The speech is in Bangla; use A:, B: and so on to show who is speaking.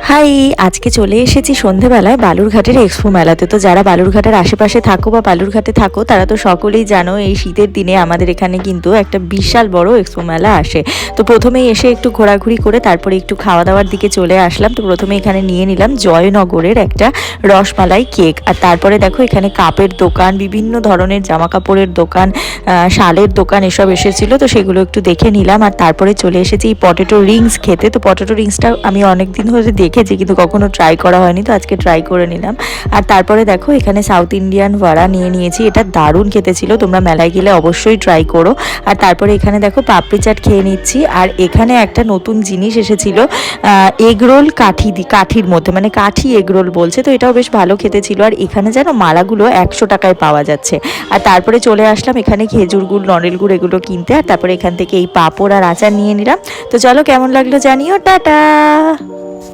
A: হাই, আজকে চলে এসেছি সন্ধেবেলায় বালুরঘাটের এক্সপো মেলাতে। তো যারা বালুরঘাটের আশেপাশে থাকো বা বালুরঘাটে থাকো তারা তো সকলেই জানো এই শীতের দিনে আমাদের এখানে কিন্তু একটা বিশাল বড় এক্সপো মেলা আসে। তো প্রথমেই এসে একটু ঘোরাঘুরি করে তারপরে একটু খাওয়া দাওয়ার দিকে চলে আসলাম। তো প্রথমে এখানে নিয়ে নিলাম জয়নগরের একটা রসমালাই কেক, আর তারপরে দেখো এখানে কাপের দোকান, বিভিন্ন ধরনের জামা কাপড়ের দোকান, শালের দোকান এসব এসেছিল। তো সেগুলো একটু দেখে নিলাম, আর তারপরে চলে এসেছি এই পটেটো রিংস খেতে। তো পটেটো রিংসটা আমি অনেকদিন ধরে দেখেছি কিন্তু কখনো ট্রাই করা হয়নি, তো আজকে ট্রাই করে নিলাম। আর তারপরে দেখো এখানে সাউথ ইন্ডিয়ান ভাড়া নিয়ে নিয়েছি, এটা দারুণ খেতে ছিল, তোমরা মেলায় গেলে অবশ্যই ট্রাই করো। আর তারপরে এখানে দেখো পাপড়ি চাট খেয়ে নিচ্ছি। আর এখানে একটা নতুন জিনিস এসেছিল, এগরোল কাঠির মধ্যে, মানে কাঠি এগরোল বলছে, তো এটাও বেশ ভালো খেতে ছিল। আর এখানে যেন মালাগুলো 100 টাকায় পাওয়া যাচ্ছে। আর তারপরে চলে আসলাম এখানে খেজুর গুড়, নড়েল গুড় এগুলো কিনতে। আর তারপরে এখান থেকে এই পাঁপড় আর আচার নিয়ে নিলাম। তো চলো, কেমন লাগলো জানিও, টাটা।